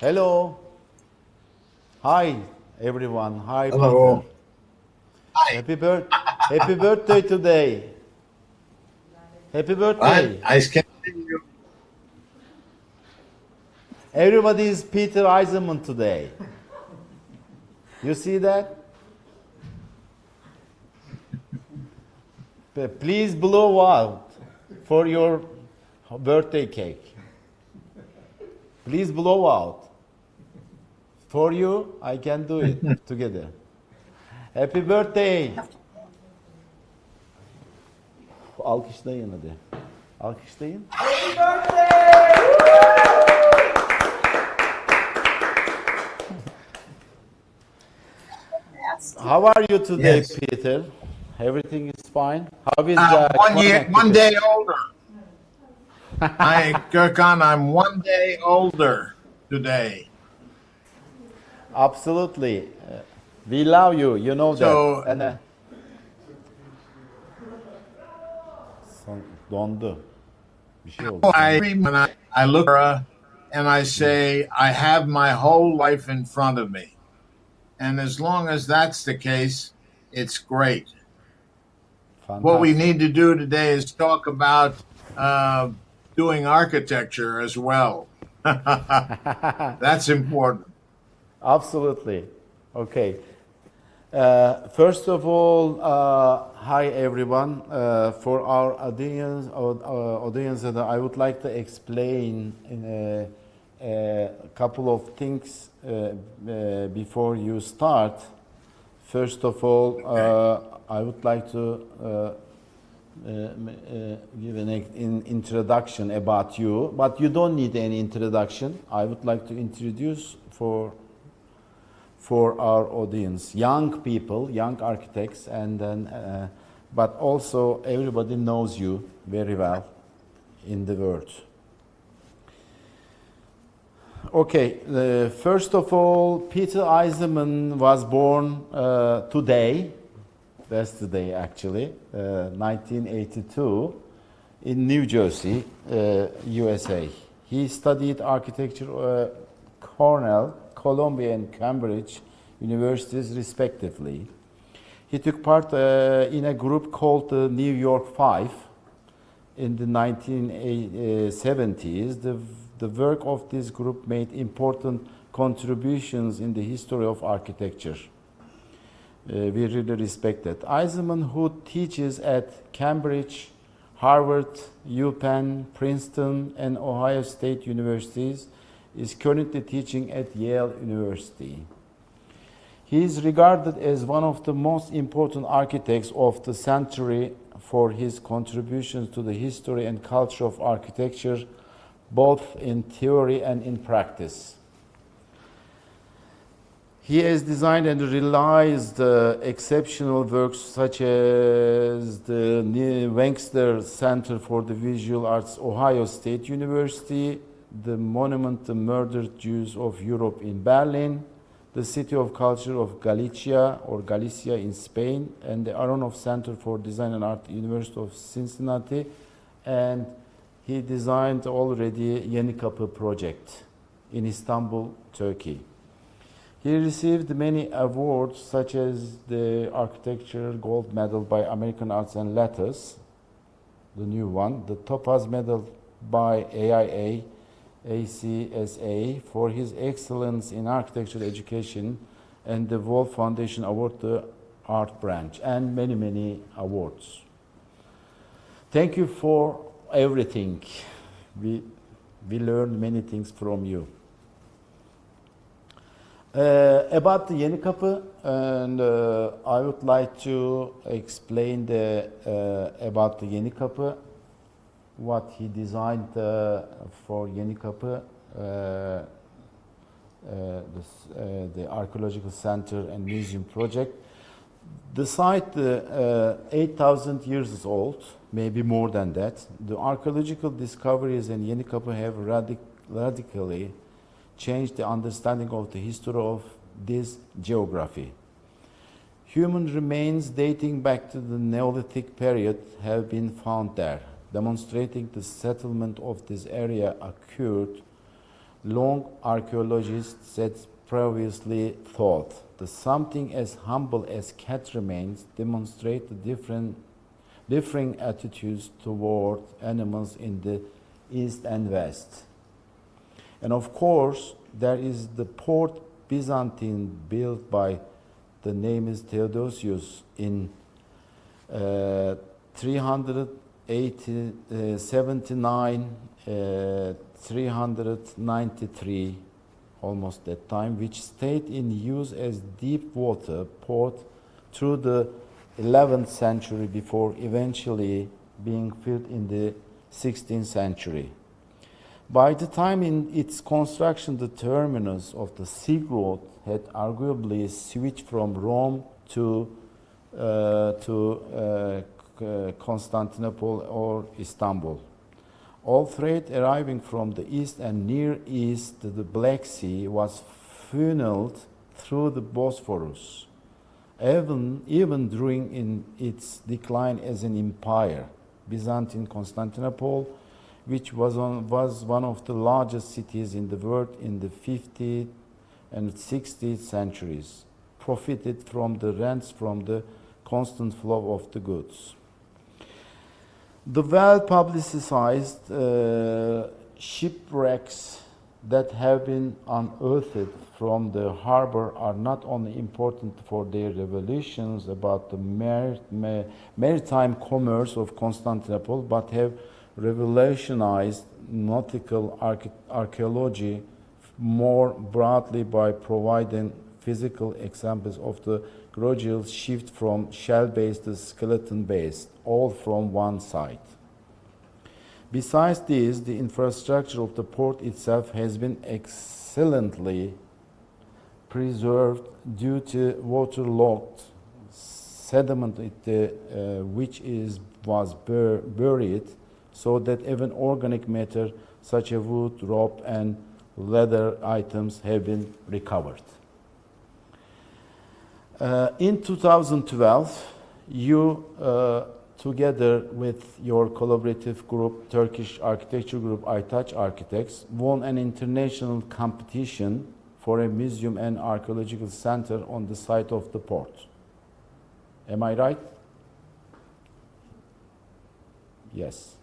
Hello. Hi, everyone. Hi, Peter. Hello. Hi. Happy birthday today. Happy What? birthday. I can see you. Everybody is Peter Eisenman today. You see that? Please blow out for your birthday cake. Please blow out. For you, I can do it together. Happy birthday. Alkışlayın hadi. Alkışlayın. How are you today, Yes. Peter? Everything is fine? How is One day older. Gokhan, I'm 1 day older today. Absolutely. We love you, you know So- that. Dondu. Bir şey oldu. I look and I say, I have my whole life in front of me. And as long as that's the case, it's great. What we need to do today is talk about doing architecture as well. That's important. Absolutely. Okay. First of all, hi everyone. For our audience, I would like to explain a couple of things before you start. First of all, I would like to give an introduction about you, but you don't need any introduction. I would like to introduce for our audience, young people, young architects, and then, but also everybody knows you very well in the world. Okay, first of all, Peter Eisenman was born today, that's the day actually, 1982, in New Jersey, USA. He studied architecture Cornell, Columbia and Cambridge universities respectively. He took part in a group called the New York Five in the 1970s. The work of this group made important contributions in the history of architecture. We really respect that. Eisenman, who teaches at Cambridge, Harvard, UPenn, Princeton, and Ohio State universities, is currently teaching at Yale University. He is regarded as one of the most important architects of the century for his contributions to the history and culture of architecture, both in theory and in practice. He has designed and realized exceptional works such as the Wengster Center for the Visual Arts, Ohio State University, the Monument to Murdered Jews of Europe in Berlin, the City of Culture of Galicia in Spain, and the Aronov Center for Design and Art, University of Cincinnati, and he designed already Yenikapi project in Istanbul, Turkey. He received many awards such as the Architecture Gold Medal by American Arts and Letters, the new one, the Topaz Medal by ACSA for his excellence in architecture education, and the Wolf Foundation Award, the art branch, and many, many awards. Thank you for everything. We learned many things from you. About the Yenikapi, and I would like to explain about the Yenikapi, what he designed for Yenikapi, the Archaeological Center and Museum project. The site 8,000 years is old, maybe more than that. The archaeological discoveries in Yenikapi have radically changed the understanding of the history of this geography. Human remains dating back to the Neolithic period have been found there, demonstrating the settlement of this area occurred long archaeologists had previously thought. The something as humble as cat remains demonstrate the differing attitudes toward animals in the East and West. And of course, there is the Port Byzantine built by the name is Theodosius in 379, 393, almost that time, which stayed in use as deep water port through the 11th century before eventually being filled in the 16th century. By the time in its construction, the terminus of the Silk Road had arguably switched from Rome to Constantinople or Istanbul. All trade arriving from the east and near east to the Black Sea was funneled through the Bosphorus, even during its decline as an empire. Byzantine Constantinople, which was one of the largest cities in the world in the 15th and 16th centuries, profited from the rents from the constant flow of the goods. The well-publicized shipwrecks that have been unearthed from the harbor are not only important for their revelations about the maritime commerce of Constantinople, but have revolutionized nautical archaeology more broadly by providing physical examples of the gradual shift from shell-based to skeleton-based, all from one site. Besides this, the infrastructure of the port itself has been excellently preserved due to waterlogged sediment which was buried, so that even organic matter such as wood, rope, and leather items have been recovered. In 2012, you, together with your collaborative group, Turkish architecture group Aytaç Architects, won an international competition for a museum and archaeological center on the site of the port. Am I right? Yes.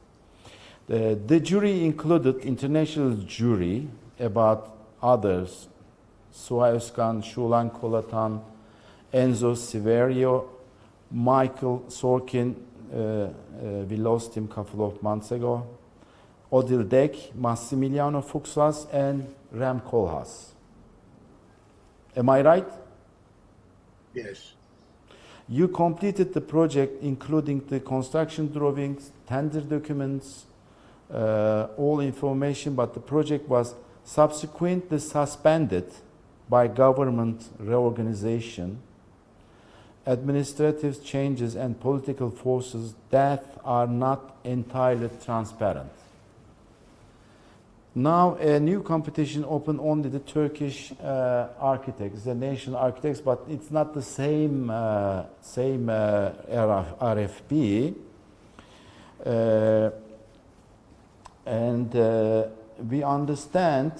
The jury included international jury about others, Suha Özkan, Shulan Kolatan, Enzo Severio, Michael Sorkin, we lost him a couple of months ago, Odil Dek, Massimiliano Fuxas, and Rem Koolhaas. Am I right? Yes. You completed the project, including the construction drawings, tender documents, all information, but the project was subsequently suspended by government reorganization, administrative changes, and political forces that are not entirely transparent. Now a new competition opened only the Turkish architects, the national architects, but it's not the same RFP. And we understand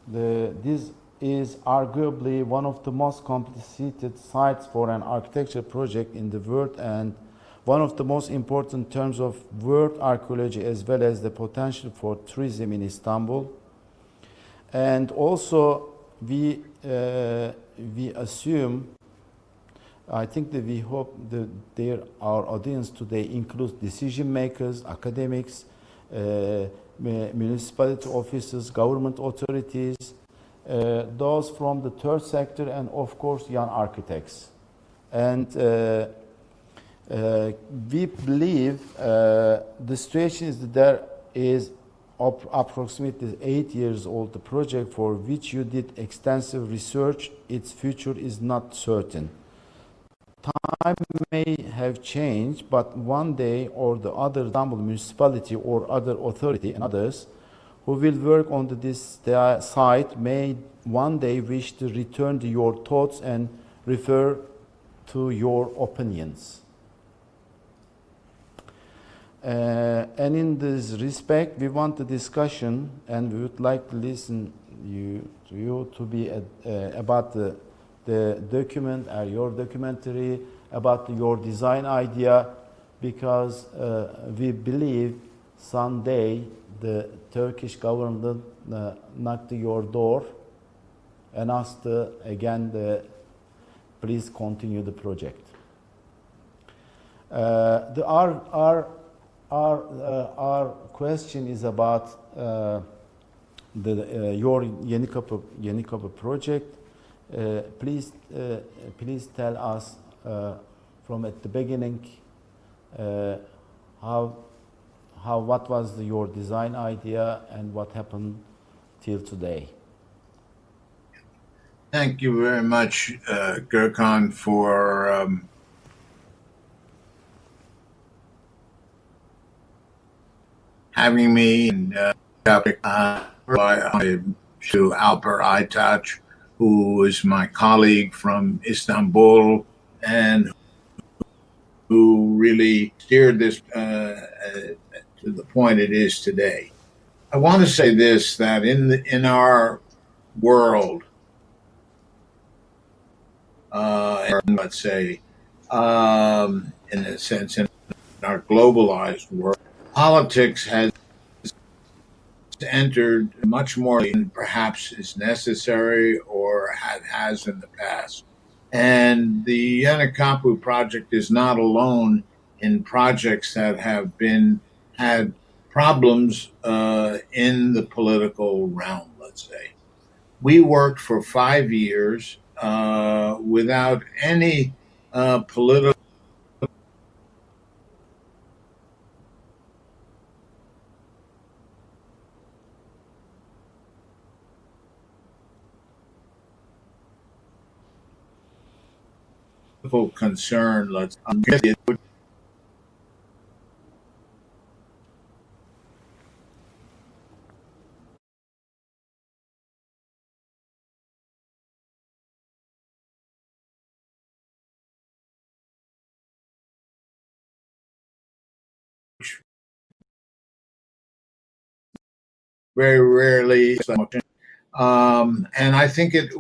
this is arguably one of the most complicated sites for an architecture project in the world, and one of the most important terms of world archaeology, as well as the potential for tourism in Istanbul. And also we assume, I think that we hope that our audience today includes decision makers, academics, municipality officers, government authorities, those from the third sector, and of course young architects. And we believe the situation is that there is approximately 8 years old the project for which you did extensive research. Its future is not certain. Time may have changed, but one day or the other, Istanbul Municipality or other authority and others who will work on this site may one day wish to return to your thoughts and refer to your opinions. And in this respect, we want the discussion, and we would like to listen to you to be about the document or your documentary, about your design idea, because we believe someday the Turkish government knocked your door and asked again please continue the project. Our question is about your Yenikapi project. Please tell us from at the beginning what was your design idea and what happened till today. Thank you very much, Gokhan, for having me, and to Alper Aytaç, who is my colleague from Istanbul and who really steered this to the point it is today. I want to say this, that in our world, let's say, in a sense, in our globalized world, politics has entered much more than perhaps is necessary or has in the past. And the Yenikapi project is not alone in projects that have had problems in the political realm, let's say. We worked for 5 years without any political concern, let's it would very rarely, and I think it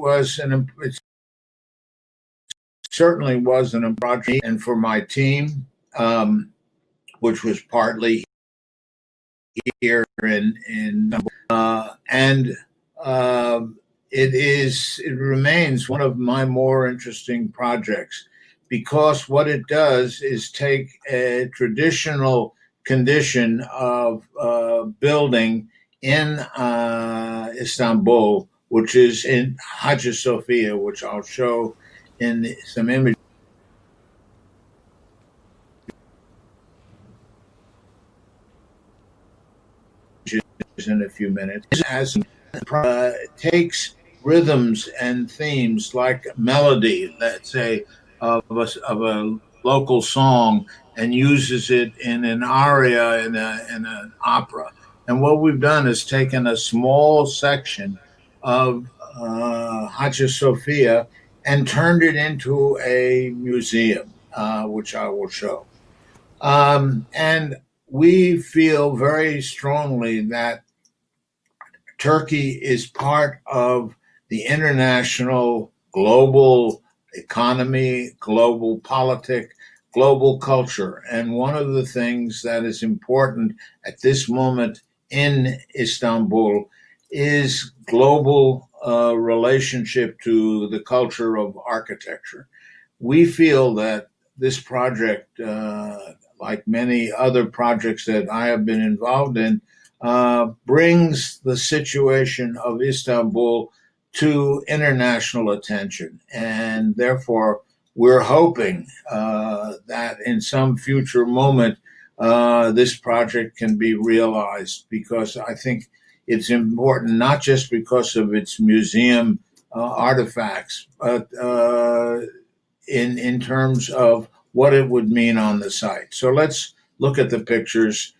certainly was an project, and for my team, which was partly here in and it remains one of my more interesting projects, because what it does is take a traditional condition of building in Istanbul, which is in Hagia Sophia, which I'll show in some images in a few minutes, as takes rhythms and themes like melody, let's say, of a local song, and uses it in an aria in an opera. And what we've done is taken a small section of Hagia Sophia and turned it into a museum, which I will show. And we feel very strongly that Turkey is part of the international global economy, global politic, global culture. And one of the things that is important at this moment in Istanbul is global relationship to the culture of architecture. We feel that this project, like many other projects that I have been involved in, brings the situation of Istanbul to international attention. And therefore, we're hoping that in some future moment, this project can be realized, because I think it's important, not just because of its museum artifacts, but in terms of what it would mean on the site. So let's look at the pictures.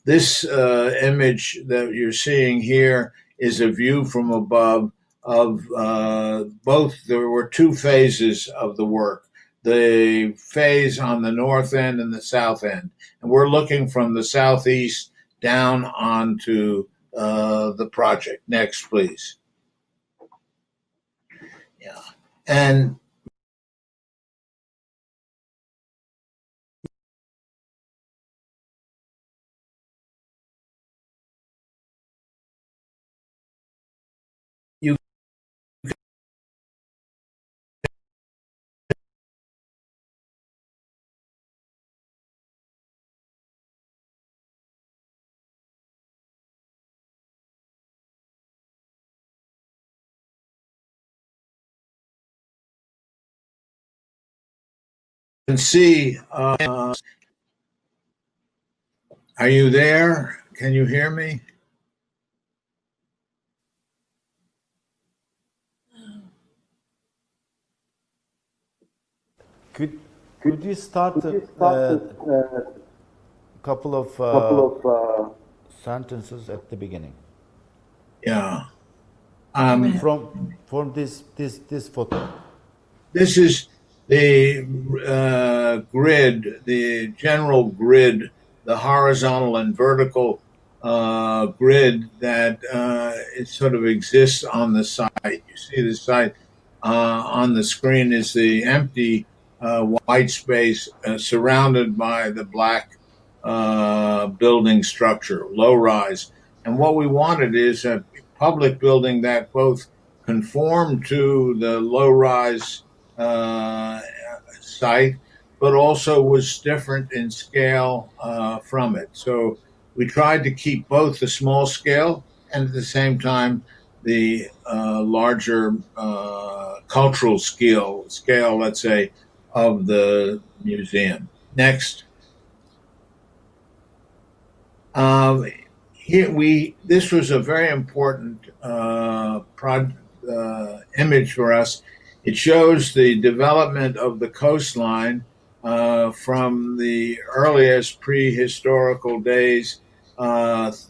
This image that you're seeing here is a view from above of both. There were two phases of the work. the phase on the north end and the south end. And we're looking from the southeast down onto the project. Next, please. Yeah. And you can see, are you there? Can you hear me? Could you start a couple of sentences at the beginning? Yeah. From this photo. This is the grid, the general grid, the horizontal and vertical grid that it sort of exists on the site. You see the site on the screen is the empty white space surrounded by the black building structure, low rise. And what we wanted is a public building that both conformed to the low rise site, but also was different in scale from it. So we tried to keep both the small scale and at the same time the larger cultural scale, let's say, of the museum. Next. This was a very important image for us. It shows the development of the coastline from the earliest prehistorical days. There's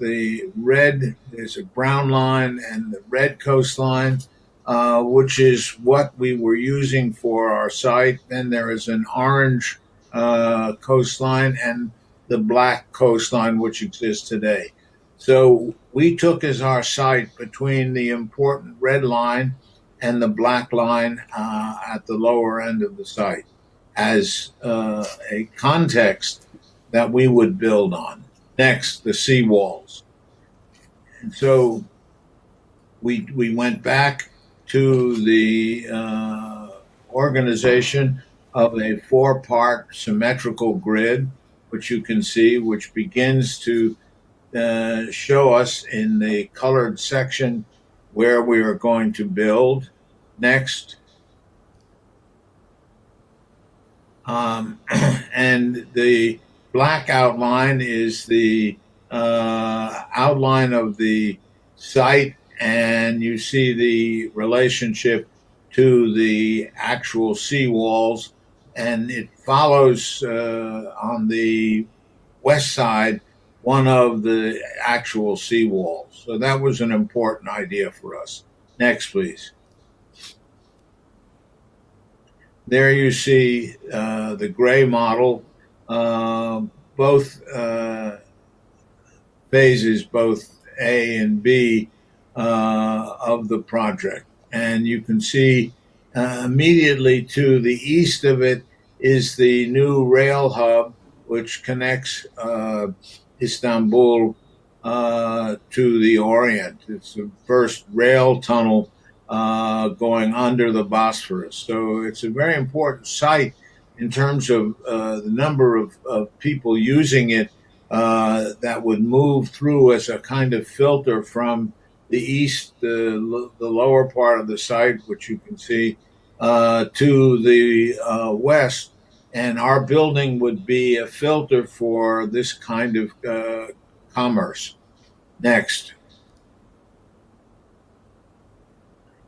a brown line and the red coastline, which is what we were using for our site. Then there is an orange coastline and the black coastline, which exists today. So we took as our site between the important red line and the black line at the lower end of the site as a context that we would build on. Next, the seawalls. And so we went back to the organization of a four-part symmetrical grid, which you can see, which begins to show us in the colored section where we are going to build. Next. And the black outline is the outline of the site, and you see the relationship to the actual seawalls, and it follows on the west side one of the actual seawalls. So that was an important idea for us. Next, please. There you see the gray model, both phases, both A and B of the project. And you can see immediately to the east of it is the new rail hub, which connects Istanbul to the Orient. It's the first rail tunnel going under the Bosphorus. So it's a very important site in terms of the number of people using it that would move through as a kind of filter from the east, the lower part of the site, which you can see, to the west. And our building would be a filter for this kind of commerce. Next.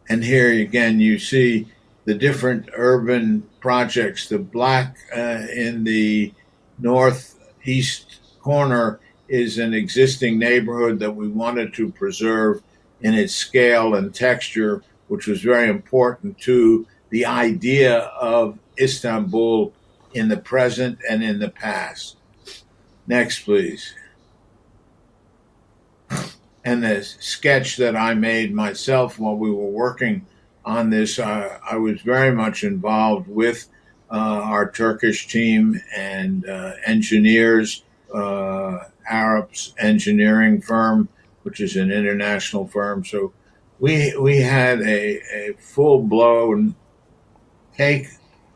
And here again, you see the different urban projects. The black in the northeast corner is an existing neighborhood that we wanted to preserve in its scale and texture, which was very important to the idea of Istanbul in the present and in the past. Next, please. And the sketch that I made myself while we were working on this, I was very much involved with our Turkish team and engineers, Arab's engineering firm, which is an international firm. So we had a full blown take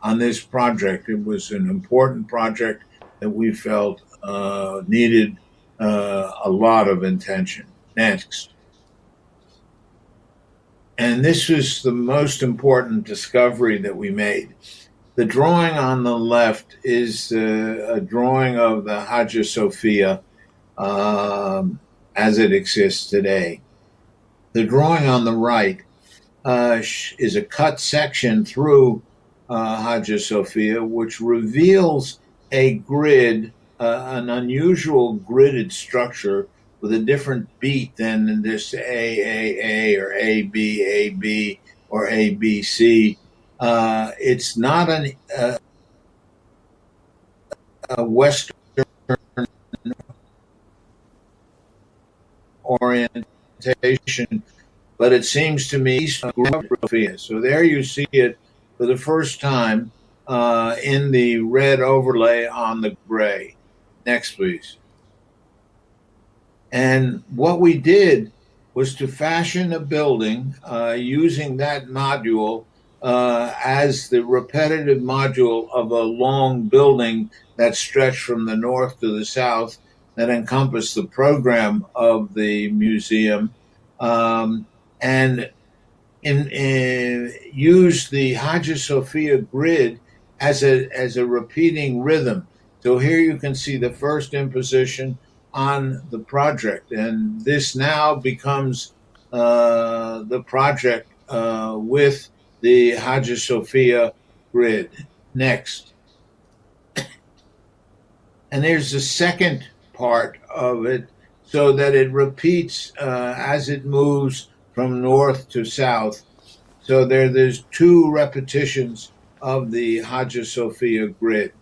on this project. It was an important project that we felt needed a lot of attention. Next. And this was the most important discovery that we made. The drawing on the left is a drawing of the Hagia Sophia as it exists today. The drawing on the right is a cut section through Hagia Sophia, which reveals a grid, an unusual gridded structure with a different beat than this AAA or AB or ABC. It's not a Western orientation, but it seems to me Sophia. So there you see it for the first time in the red overlay on the gray. Next, please. And what we did was to fashion a building using that module as the repetitive module of a long building that stretched from the north to the south that encompassed the program of the museum, and use the Hagia Sophia grid as a repeating rhythm. So here you can see the first imposition on the project, and this now becomes the project with the Hagia Sophia grid. Next. And there's the second part of it, so that it repeats as it moves from north to south. So there's two repetitions of the Hagia Sophia grid.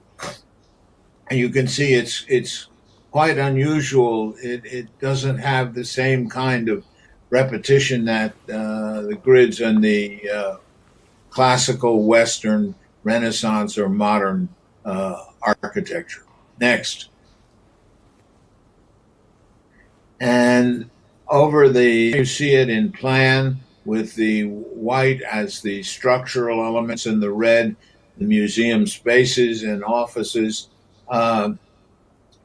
And you can see it's quite unusual. It doesn't have the same kind of repetition that the grids in the classical Western Renaissance or modern architecture. Next. And you see it in plan with the white as the structural elements and the red, the museum spaces and offices. And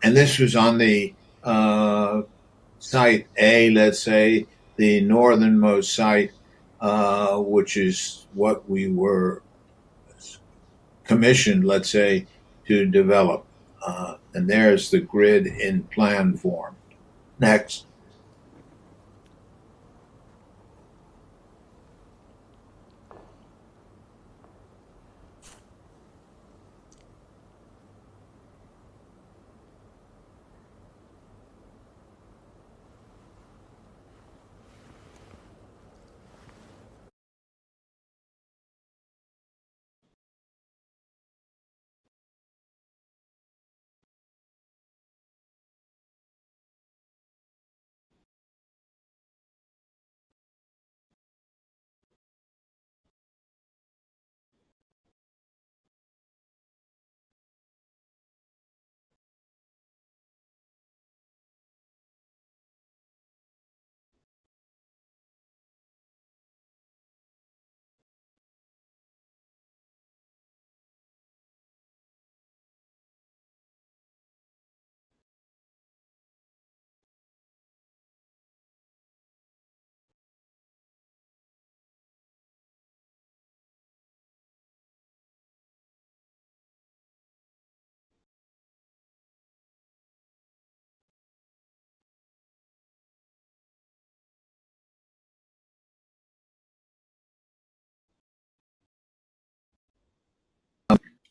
this was on the site A, let's say, the northernmost site, which is what we were commissioned, let's say, to develop. And there's the grid in plan form. Next.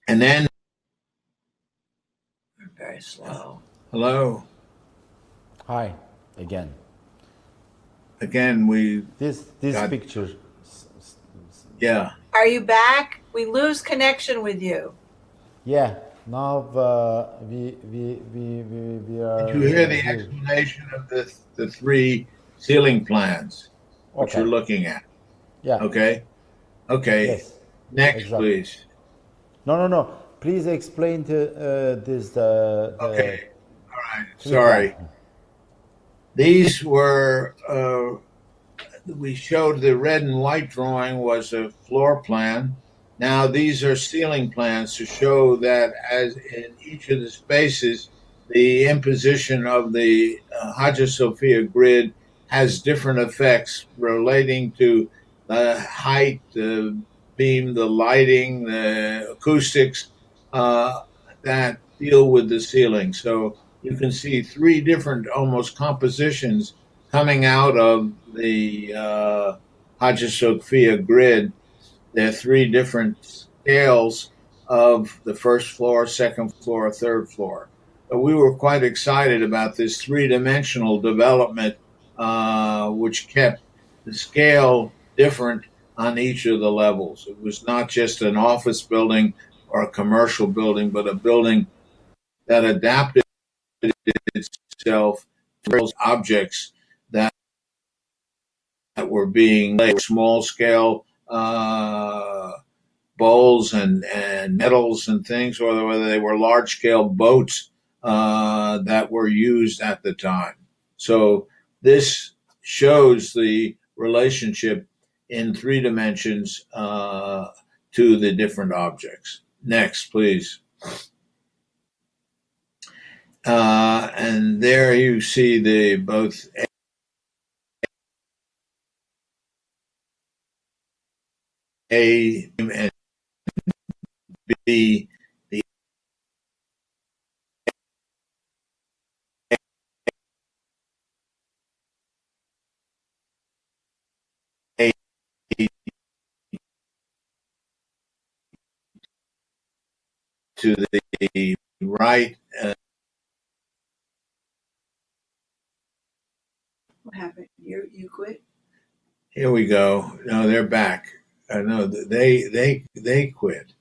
And then Very slow. hello. Hi, again. Again, we This got, picture. yeah. Are you back? We lose connection with you. Yeah, now we are. Did you hear the here. explanation of the three ceiling plans, what Okay. you're looking at? Yeah. Okay. Okay. Yes. Next, Exactly. please. No. Please explain to this Okay. the All right. tree plan. Sorry. These were we showed the red and white drawing was a floor plan. Now these are ceiling plans to show that as in each of the spaces, the imposition of the Hagia Sophia grid has different effects relating to the height, the beam, the lighting, the acoustics uh, that deal with the ceiling. So you can see three different almost compositions coming out of the Hagia Sophia grid. There are three different scales of the first floor, second floor, third floor. But we were quite excited about this three-dimensional development, which kept the scale different on each of the levels. It was not just an office building or a commercial building, but a building that adapted itself to those objects that were being laid, small scale bowls and metals and things, or whether they were large scale boats that were used at the time. So this shows the relationship in three dimensions to the different objects. Next, please. And there you see the both A and B, the A to the right. What happened? You quit? Here we go. No, they're back. No, they quit.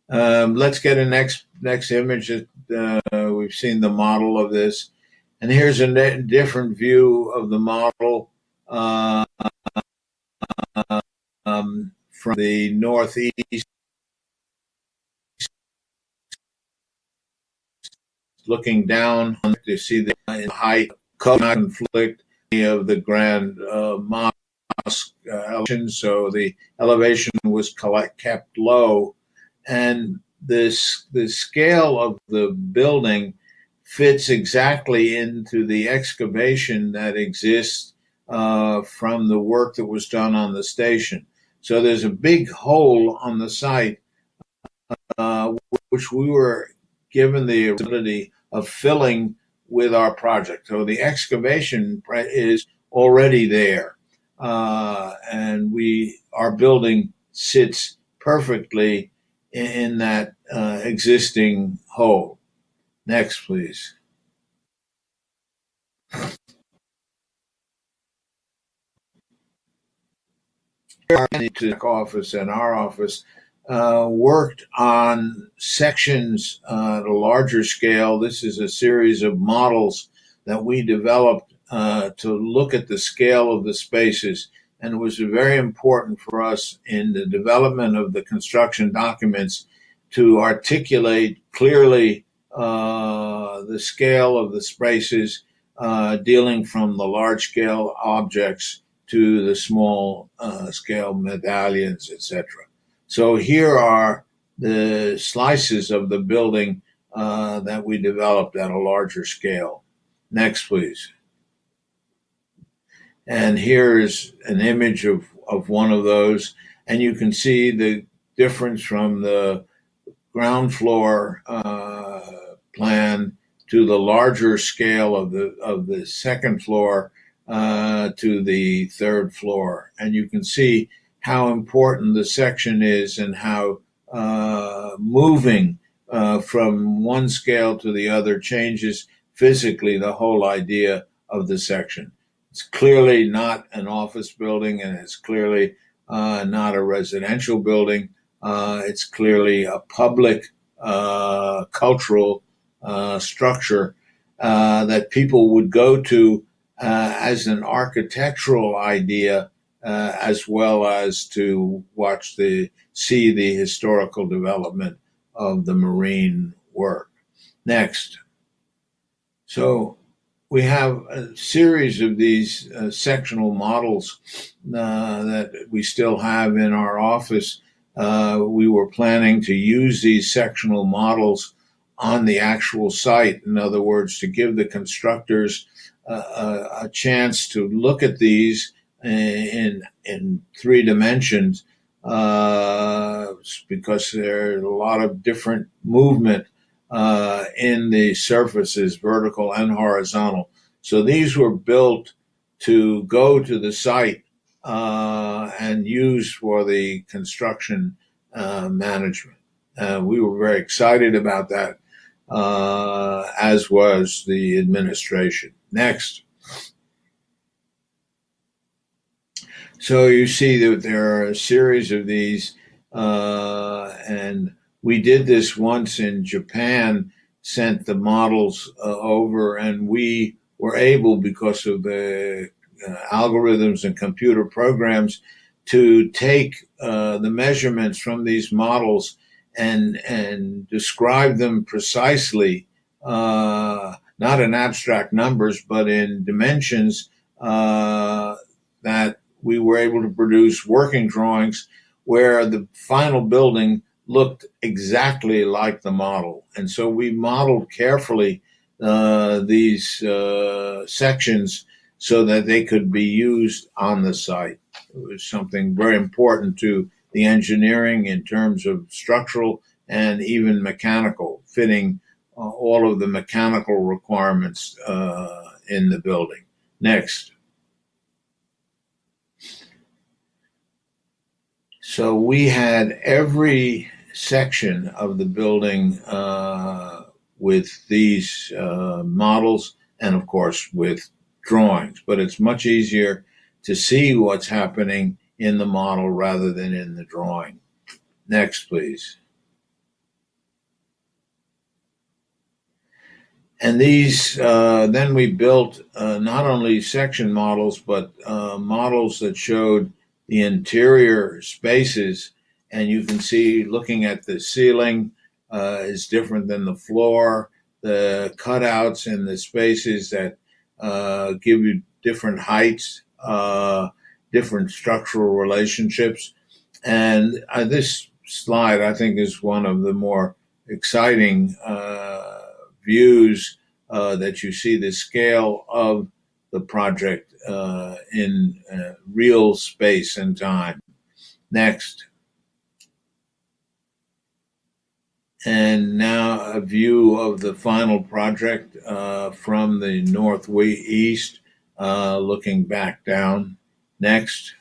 Let's get a next image. We've seen the model of this, and here's a different view of the model from the northeast, looking down to see the height conflict of the grand mosque elevation. So the elevation was kept low, and the scale of the building fits exactly into the excavation that exists from the work that was done on the station. So there's a big hole on the site, which we were given the ability of filling with our project. So the excavation is already there, and our building sits perfectly in that existing hole. Next, please. Our office and our office worked on sections at a larger scale. This is a series of models that we developed to look at the scale of the spaces. And it was very important for us in the development of the construction documents to articulate clearly the scale of the spaces, dealing from the large scale objects to the small scale medallions, etc. So here are the slices of the building that we developed at a larger scale. Next, please. And here is an image of one of those, and you can see the difference from the ground floor plan to the larger scale of the second floor to the third floor, and you can see how important the section is and how moving from one scale to the other changes physically the whole idea of the section. It's clearly not an office building, and it's clearly not a residential building. It's clearly a public cultural structure that people would go to as an architectural idea, as well as to see the historical development of the marine work. Next. So we have a series of these sectional models that we still have in our office. We were planning to use these sectional models on the actual site. In other words, to give the constructors a chance to look at these in 3 dimensions, because there's a lot of different movement in the surfaces, vertical and horizontal. So these were built to go to the site and use for the construction management. We were very excited about that, as was the administration. Next. So you see that there are a series of these, and we did this once in Japan, sent the models over, and we were able, because of the algorithms and computer programs, to take the measurements from these models and describe them precisely, not in abstract numbers, but in dimensions, that we were able to produce working drawings where the final building looked exactly like the model. And so we modeled carefully these sections so that they could be used on the site. It was something very important to the engineering in terms of structural and even mechanical, fitting all of the mechanical requirements in the building. Next. So we had every section of the building with these models, and of course with drawings, but it's much easier to see what's happening in the model rather than in the drawing. Next, please. And these, then we built not only section models, but models that showed the interior spaces. And you can see, looking at the ceiling is different than the floor, the cutouts in the spaces that give you different heights, different structural relationships. And this slide, I think, is one of the more exciting views that you see the scale of the project in real space and time. Next. And now a view of the final project from the northeast, looking back down. Next.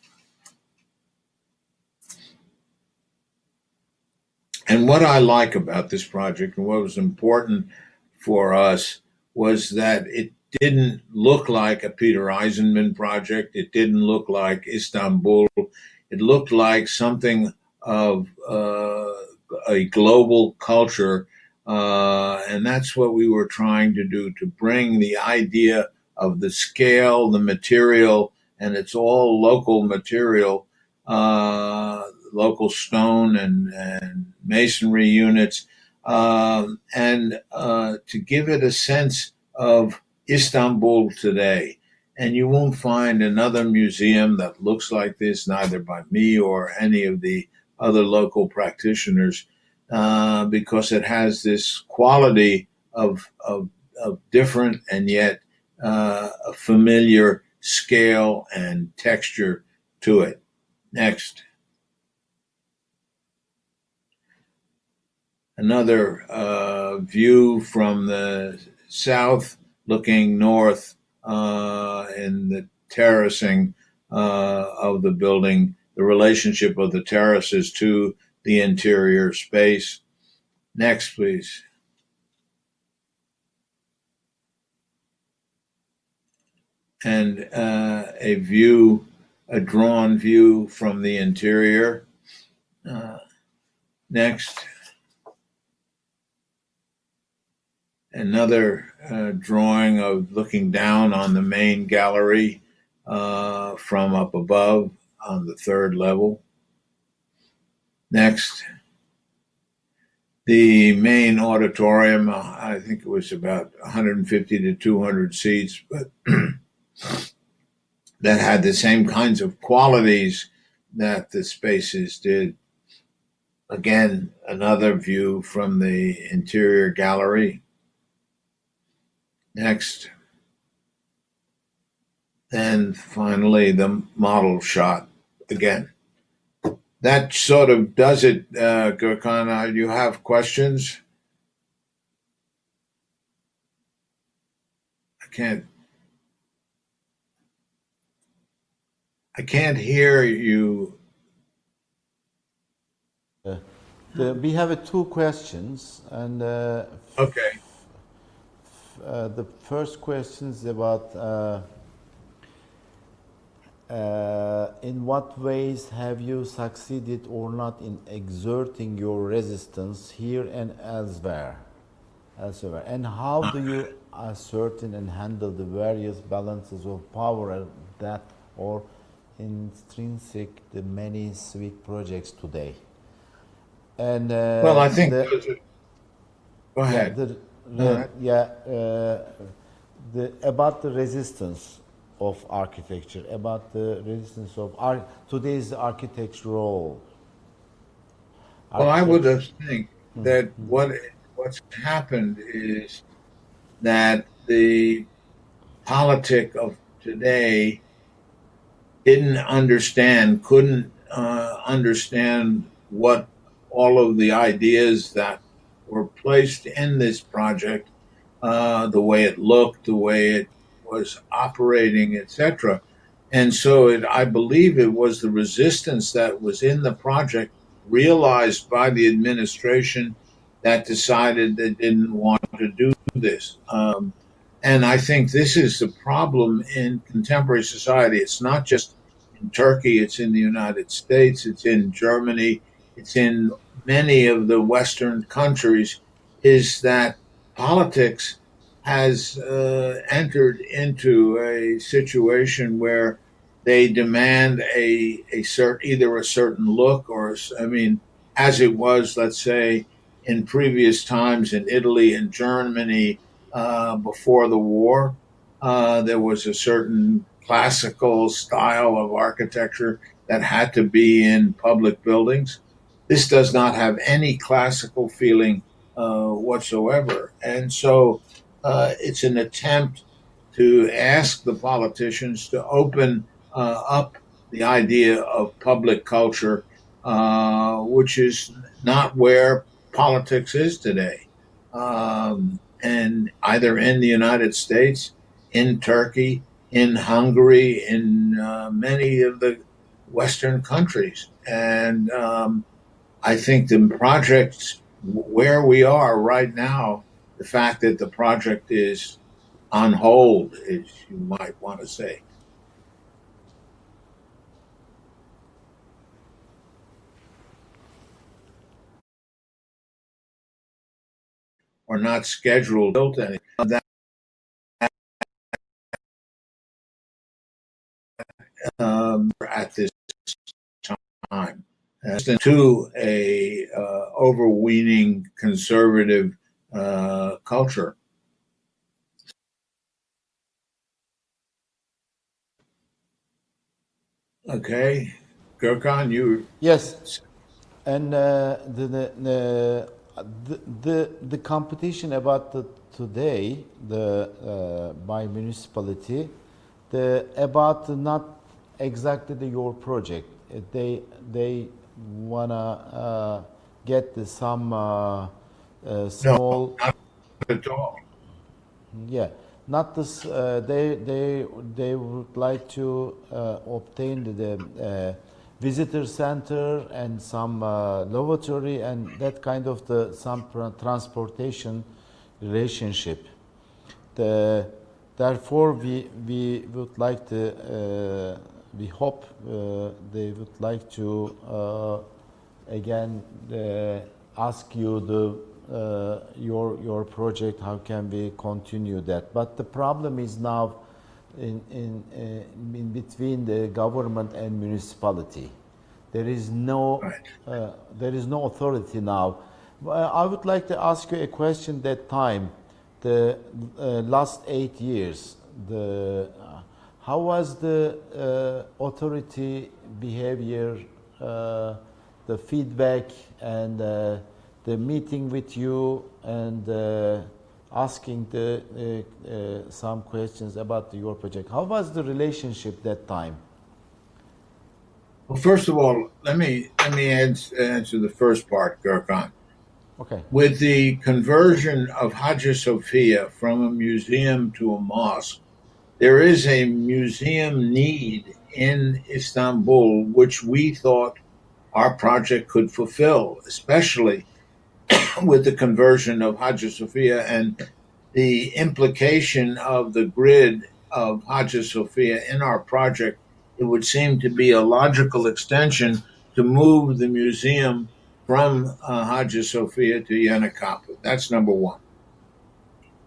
And what I like about this project, and what was important for us, was that it didn't look like a Peter Eisenman project. It didn't look like Istanbul. It looked like something of a global culture. And that's what we were trying to do, to bring the idea of the scale, the material, and it's all local material, local stone and masonry units, and to give it a sense of Istanbul today. And you won't find another museum that looks like this, neither by me or any of the other local practitioners, because it has this quality of different and yet a familiar scale and texture to it. Next. Another view from the south, looking north in the terracing of the building, the relationship of the terraces to the interior space. Next, please. And a drawn view from the interior. Next, another drawing of looking down on the main gallery from up above on the third level. Next, the main auditorium, I think it was about 150 to 200 seats, but that had the same kinds of qualities that the spaces did. Again, another view from the interior gallery. Next. And finally, the model shot again. That sort of does it, Gokhan. You have questions? I can't hear you. We have two questions, and Okay. The first question is about in what ways have you succeeded or not in exerting your resistance here and elsewhere? And how do you ascertain and handle the various balances of power that are intrinsic to many civic projects today? And well, I think go ahead. About the resistance of architecture, about the resistance of today's architecture role. Well, I would think that what's happened is that the politic of today couldn't understand what all of the ideas that were placed in this project, the way it looked, the way it was operating, etc. And so I believe it was the resistance that was in the project realized by the administration that decided they didn't want to do this. And I think this is the problem in contemporary society. It's not just in Turkey, it's in the United States, it's in Germany, it's in many of the Western countries, is that politics has entered into a situation where they demand either a certain look or, I mean, as it was, let's say, in previous times in Italy and Germany before the war. There was a certain classical style of architecture that had to be in public buildings. This does not have any classical feeling whatsoever. And so it's an attempt to ask the politicians to open up the idea of public culture, which is not where politics is today. And either in the United States, in Turkey, in Hungary, in many of the Western countries. And I think the projects where we are right now, the fact that the project is on hold, as you might want to say. Or not scheduled built any that at this time. To a overweening conservative culture. Okay, Gokhan, you Yes, and the competition about today by municipality, about not exactly your project. They wanna get some small. No, not at all. Yeah, not this. They would like to obtain the visitor center and some lavatory and that kind of some transportation relationship. Therefore, we would like to. We hope they would like to again ask you your project, how can we continue that? But the problem is now in between the government and municipality. There is no authority now. I would like to ask you a question. That time, the last 8 years, how was the authority behavior, the feedback, and the meeting with you, and asking some questions about your project? How was the relationship that time? Well, first of all, let me answer the first part, Gokhan. Okay. With the conversion of Hagia Sophia from a museum to a mosque, there is a museum need in Istanbul, which we thought our project could fulfill, especially with the conversion of Hagia Sophia and the implication of the grid of Hagia Sophia in our project. It would seem to be a logical extension to move the museum from Hagia Sophia to Yenikapi. That's number one.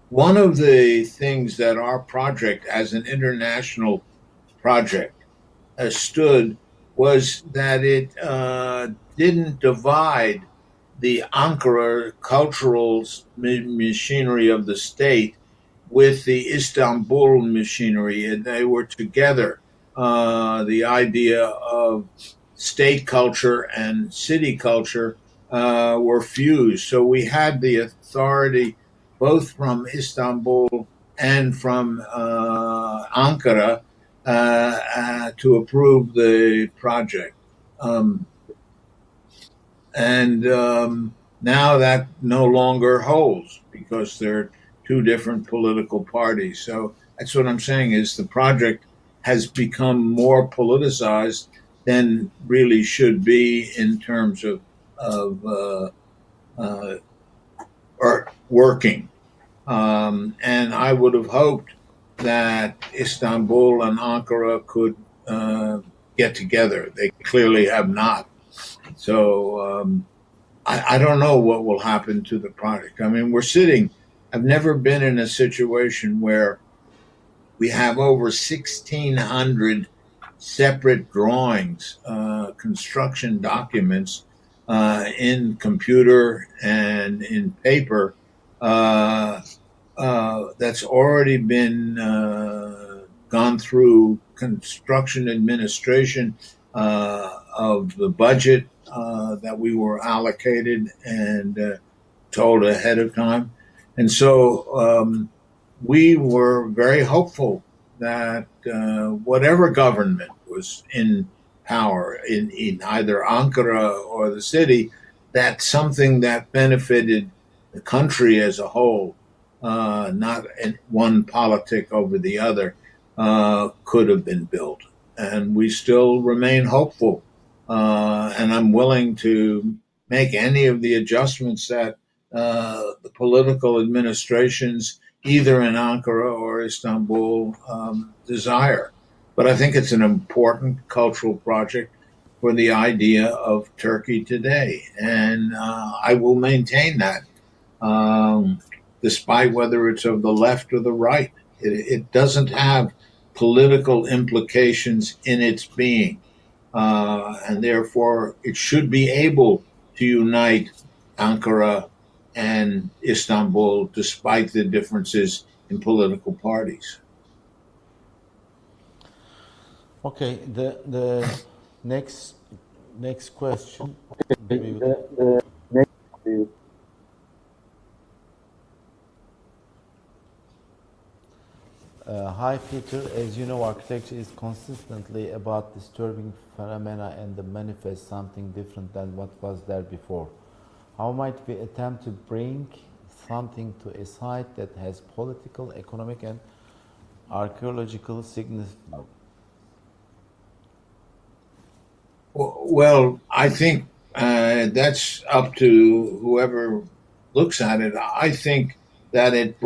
One of the things that our project, as an international project, stood was that it didn't divide the Ankara cultural machinery of the state with the Istanbul machinery. And they were together. The idea of state culture and city culture were fused. So we had the authority both from Istanbul and from Ankara to approve the project. Now that no longer holds because they're two different political parties. So that's what I'm saying is the project has become more politicized than really should be in terms of working. And I would have hoped that Istanbul and Ankara could get together. They clearly have not. So I don't know what will happen to the project. I mean, I've never been in a situation where we have over 1,600 separate drawings, construction documents in computer and in paper that's already been gone through construction administration of the budget that we were allocated and told ahead of time. And so we were very hopeful that whatever government was in power in either Ankara or the city, that something that benefited the country as a whole, not one politic over the other, could have been built. And we still remain hopeful. And I'm willing to make any of the adjustments that the political administrations, either in Ankara or Istanbul, desire. But I think it's an important cultural project for the idea of Turkey today. And I will maintain that, despite whether it's of the left or the right. It doesn't have political implications in its being. And therefore, it should be able to unite Ankara and Istanbul despite the differences in political parties. Okay, the next question. Hi Peter, as you know, architecture is consistently about disturbing phenomena and the manifest something different than what was there before. How might we attempt to bring something to a site that has political, economic, and archaeological significance? Well, I think that's up to whoever looks at it. I think that it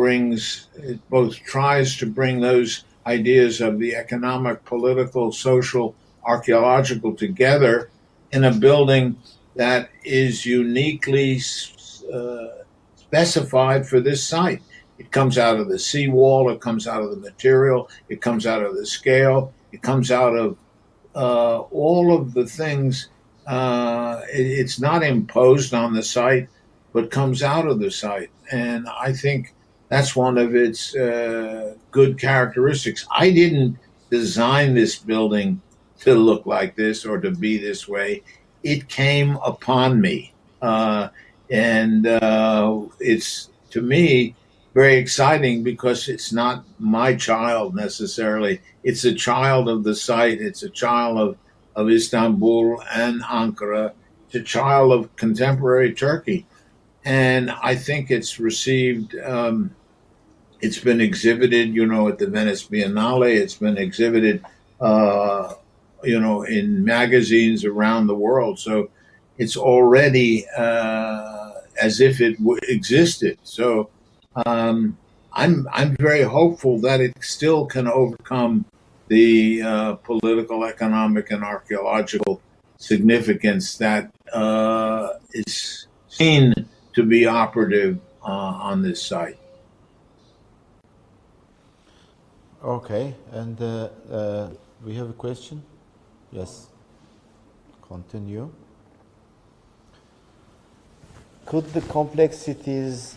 both tries to bring those ideas of the economic, political, social, archaeological together in a building that is uniquely specified for this site. It comes out of the seawall, it comes out of the material, it comes out of the scale, it comes out of all of the things. It's not imposed on the site, but comes out of the site. And I think that's one of its good characteristics. I didn't design this building to look like this or to be this way. It came upon me. And it's, to me, very exciting because it's not my child necessarily. It's a child of the site. It's a child of Istanbul and Ankara. It's a child of contemporary Turkey. And I think it's received, it's been exhibited, at the Venice Biennale. It's been exhibited, in magazines around the world. So it's already as if it existed. So I'm very hopeful that it still can overcome the political, economic, and archaeological significance that is seen to be operative on this site. Okay, and we have a question? Yes. Continue. Could the complexities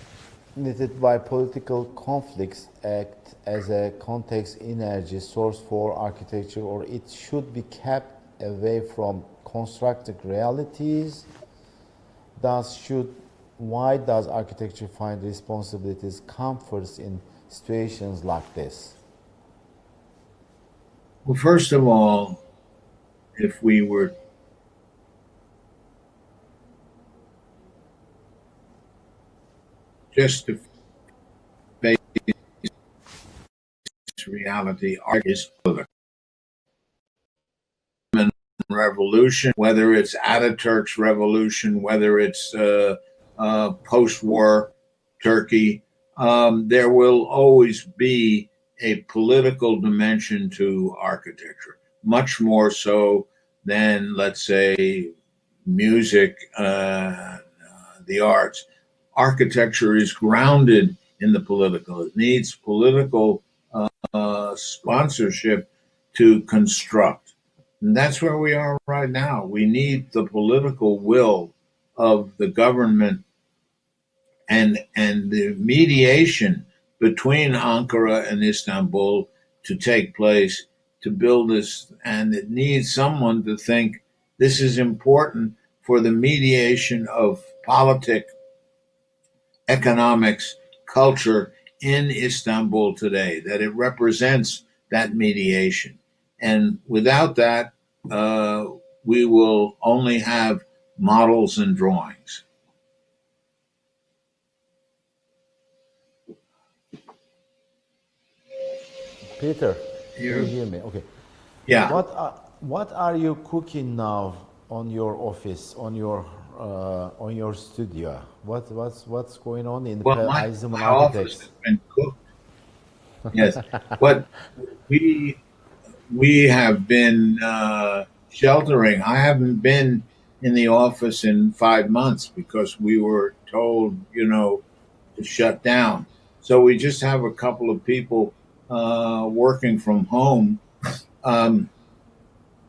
knitted by political conflicts act as a context energy source for architecture, or it should be kept away from constructed realities? Why does architecture find responsibilities come first in situations like this? Well, first of all, if we were just to face reality, art is political. Revolution, whether it's Ataturk's revolution, whether it's post-war Turkey, there will always be a political dimension to architecture, much more so than, let's say, music, the arts. Architecture is grounded in the political. It needs political sponsorship to construct. And that's where we are right now. We need the political will of the government and the mediation between Ankara and Istanbul to take place to build this. And it needs someone to think this is important for the mediation of politics, economics, culture in Istanbul today, that it represents that mediation. And without that, we will only have models and drawings. Peter, can you hear me? Okay. Yeah. What are you cooking now on your office, on your studio? What's going on in the Eisenman my Architects? office has been cooked. Yes. What we have been sheltering. I haven't been in the office in 5 months because we were told, to shut down. So we just have a couple of people working from home.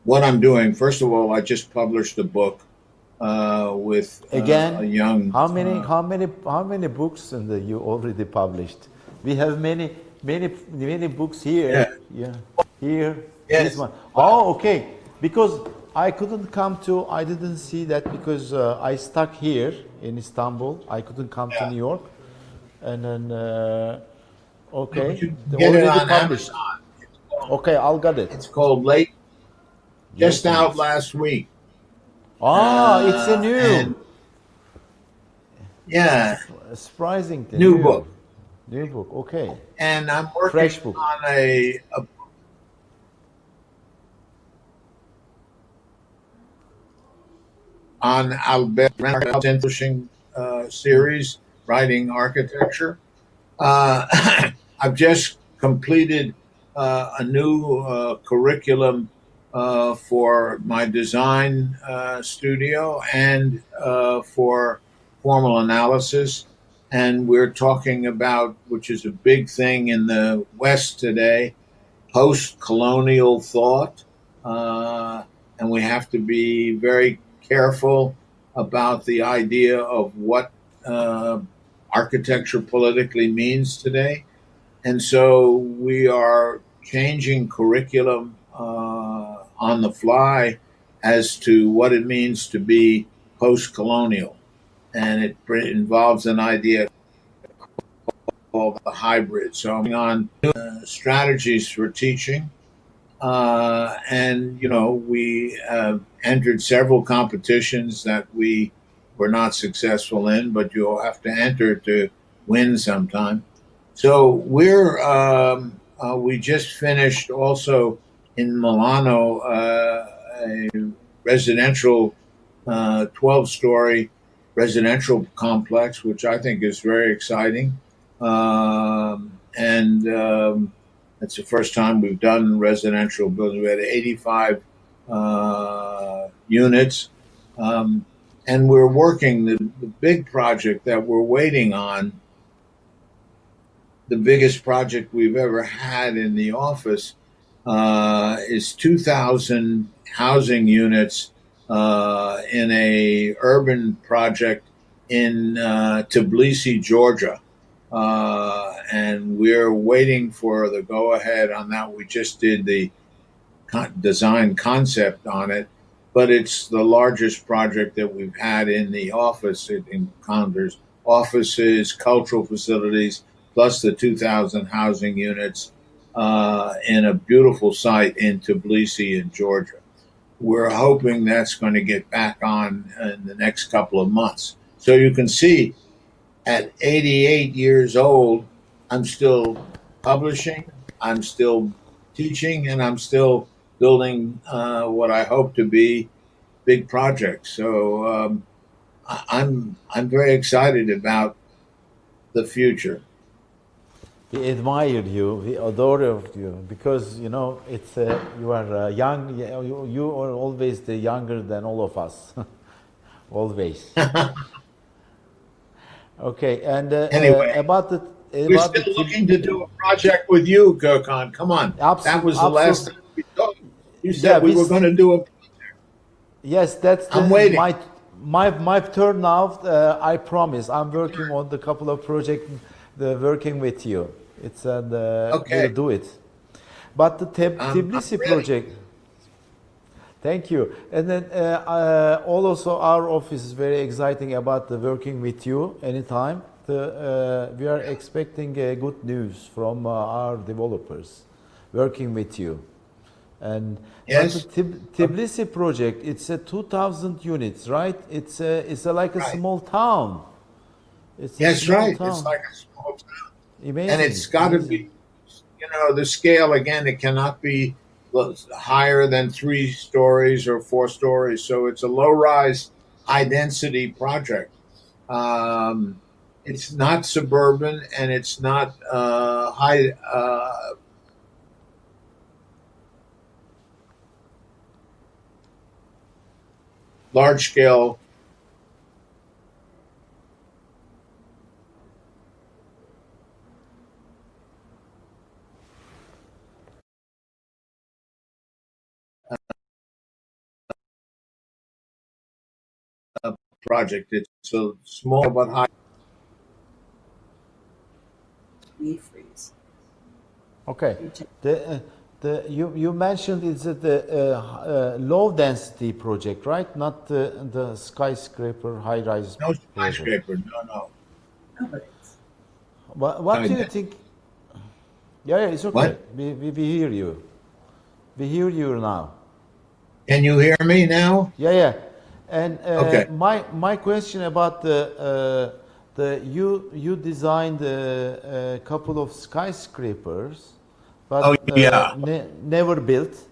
What I'm doing, first of all, I just published a book with Again, a young. How many books you already published? We have many books here. Yeah. Here. Yes. This one. Oh, okay. Because I didn't see that because I stuck here in Istanbul. I couldn't come to New York, and then okay, Get it already on published. Amazon. Okay, I'll get it. It's called Late. Just Yes, out please. last week. It's a new. Yeah. Surprising thing. New book. New book. Okay. And I'm working Fresh book. on a on Albert's interesting series, writing architecture. I've just completed a new curriculum for my design studio and for formal analysis. And we're talking about, which is a big thing in the West today, post colonial thought. And we have to be very careful about the idea of what architecture politically means today. And so we are changing curriculum on the fly as to what it means to be post colonial. And it involves an idea called the hybrid. So I'm on strategies for teaching. And, you know, we entered several competitions that we were not successful in, but you'll have to enter to win sometime. So we just finished also in Milano a residential 12-story residential complex, which I think is very exciting. And it's the first time we've done residential building. We had 85 units. And we're working the big project that we're waiting on. The biggest project we've ever had in the office is 2,000 housing units in a urban project in Tbilisi, Georgia. And we're waiting for the go-ahead on that. We just did the design concept on it, but it's the largest project that we've had in the office. It encounters offices, cultural facilities, plus the 2,000 housing units in a beautiful site in Tbilisi in Georgia. We're hoping that's going to get back on in the next couple of months. So you can see at 88 years old, I'm still publishing, I'm still teaching, and I'm still building what I hope to be big projects. So I'm very excited about the future. We admire you, we adore you, because you know it's you are young. You are always the younger than all of us, always. Okay, and Anyway, about the we're still looking to do a project with you, Gokhan. Come on, that was the last time we talked. You said we were going to do a. Yes, that's I'm waiting. My turn now. I promise. I'm working on the couple of projects. Working with you. It's Okay. We'll do it. But the Tbilisi project. Thank you. And then also our office is very exciting about working with you anytime. We are expecting good news from our developers working with you. And yes, the Tbilisi project, it's a 2,000 units, right? It's like a small town. Yes, right. Town. It's like a small town. Amazing. And it's got to be, you know, the scale again. It cannot be higher than 3 stories or 4 stories. So it's a low-rise, high-density project. It's not suburban, and it's not high. Large-scale. Project. It's a small but high. Freeze. Okay. You mentioned it's the low density project, right? Not the skyscraper high rise. No skyscraper. No. What do you think? Yeah, it's okay. We hear you. We hear you now. Can you hear me now? Yeah. And okay. My question about you designed a couple of skyscrapers, but never built.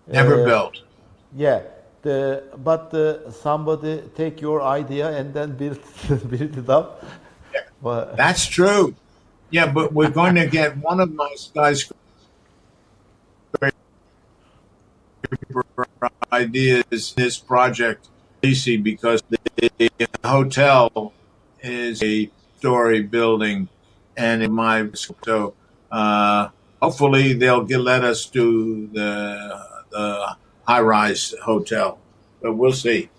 Never built. Yeah. Somebody take your idea and then build it up. Yeah. That's true. Yeah, but we're going to get one of my skyscrapers ideas in this project easy because the hotel is a story building and in my so hopefully they'll let us do the high rise hotel, but we'll see.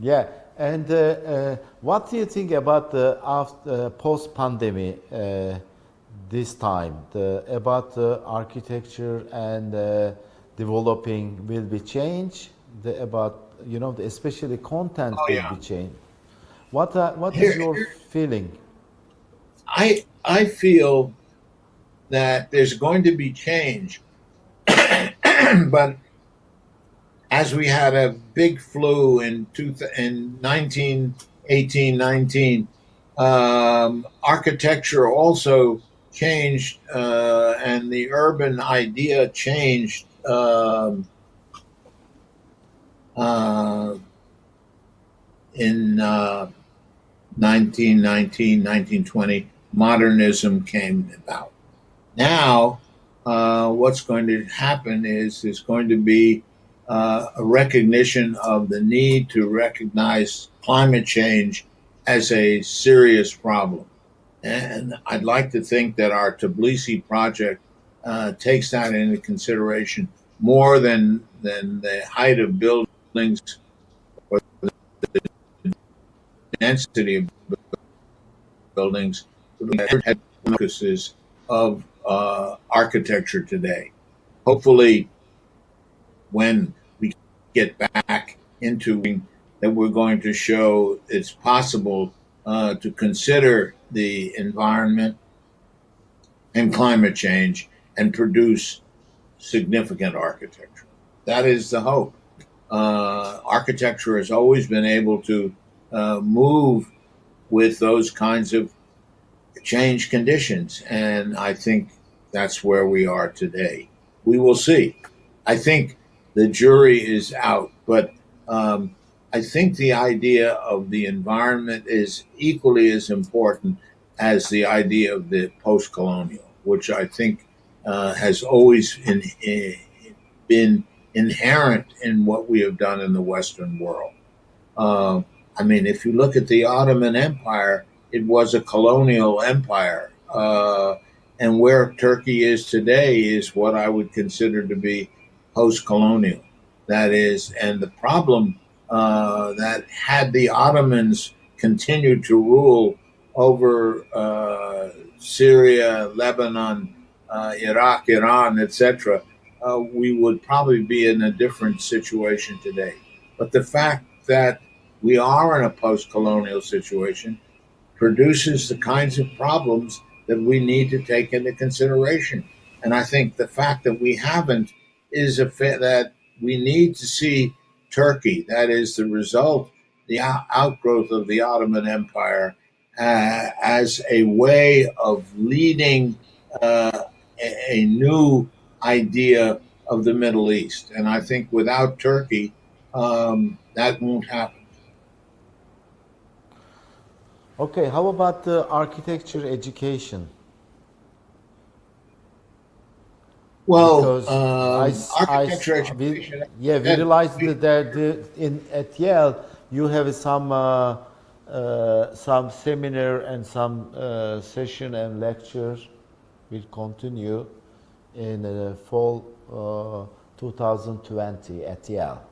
Yeah, and what do you think about the after post pandemic this time? About the architecture and developing will be changed. About especially content Oh will yeah. be changed. What is Here, your feeling? I feel that there's going to be change, but as we had a big flu in 1918, 19, architecture also changed, and the urban idea changed uh, in 1919, 1920. Modernism came about. Now, what's going to happen is there's going to be a recognition of the need to recognize climate change as a serious problem. And I'd like to think that our Tbilisi project takes that into consideration more than the height of buildings or the density of buildings, the focuses of architecture today. Hopefully, when we get back into that, we're going to show it's possible to consider the environment and climate change and produce significant architecture. That is the hope. Architecture has always been able to move with those kinds of change conditions. And I think that's where we are today. We will see. I think the jury is out, but I think the idea of the environment is equally as important as the idea of the post colonial, which I think has always been inherent in what we have done in the Western world. Uh, I mean, if you look at the Ottoman Empire, it was a colonial empire. And where Turkey is today is what I would consider to be post colonial. That is, and the problem that had the Ottomans continued to rule over Syria, Lebanon, Iraq, Iran, etc., we would probably be in a different situation today. But the fact that we are in a post colonial situation produces the kinds of problems that we need to take into consideration. And I think the fact that we haven't is that we need to see Turkey, that is the result, the outgrowth of the Ottoman Empire, as a way of leading a new idea of the Middle East. And I think without Turkey, that won't happen. Okay, how about the architecture education? Well, Because architecture education. we realized that at Yale you have some seminar and some session and lecture will continue in fall 2020 at Yale.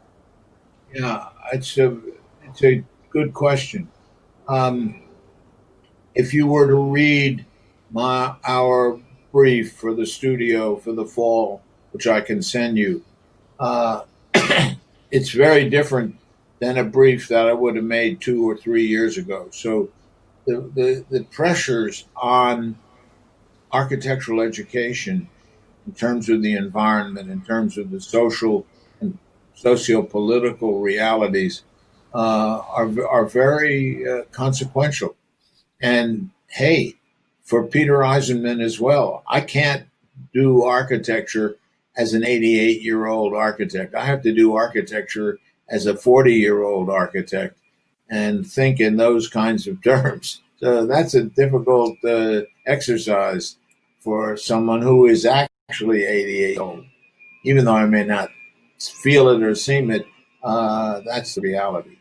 Yeah, it's a good question. Um, if you were to read our brief for the studio for the fall, which I can send you, uh, it's very different than a brief that I would have made 2 or 3 years ago. So the pressures on architectural education in terms of the environment, in terms of the social and socio-political realities, are very consequential. And hey, for Peter Eisenman as well, I can't do architecture as an 88-year-old architect. I have to do architecture as a 40-year-old architect and think in those kinds of terms. So that's a difficult exercise for someone who is actually 88 years old, even though I may not feel it or seem it, that's the reality.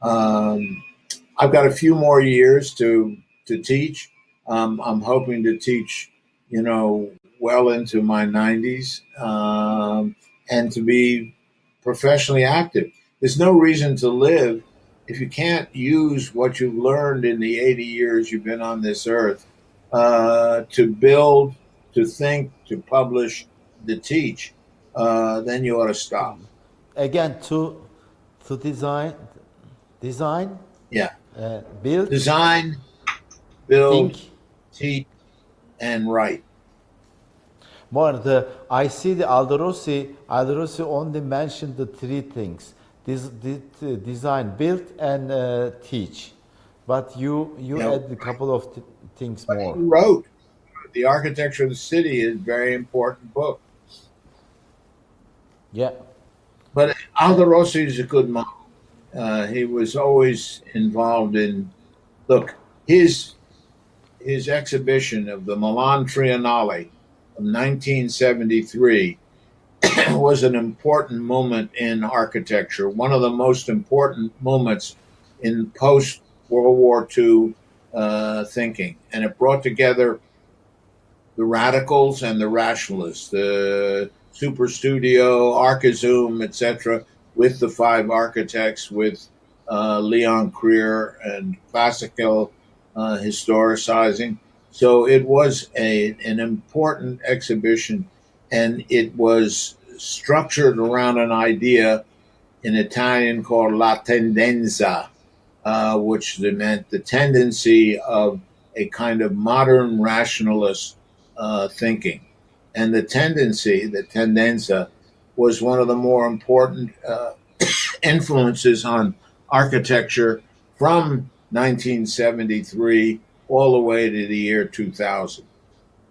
I've got a few more years to teach. I'm hoping to teach, well into my 90s, and to be professionally active. There's no reason to live if you can't use what you've learned in the 80 years you've been on this earth, to build, to think, to publish, to teach. Then you ought to stop. Again, to design, Yeah. build, Design, build, think. teach, and write. I see the Aldo Rossi only mentioned the three things: design, build, and teach. But you add a couple of things But more. he wrote The Architecture of the City is a very important book. Yeah. But Aldo Rossi is a good model. He was always involved in, look, his exhibition of the Milan Triennale of 1973 was an important moment in architecture, one of the most important moments in post World War II thinking. And it brought together the radicals and the rationalists, the super studio, Archizoom, etc., with the five architects, with Leon Krier and classical historicizing. So it was an important exhibition, and it was structured around an idea in Italian called la tendenza, which meant the tendency of a kind of modern rationalist thinking. And the tendenza, was one of the more important influences on architecture from 1973 all the way to the year 2000.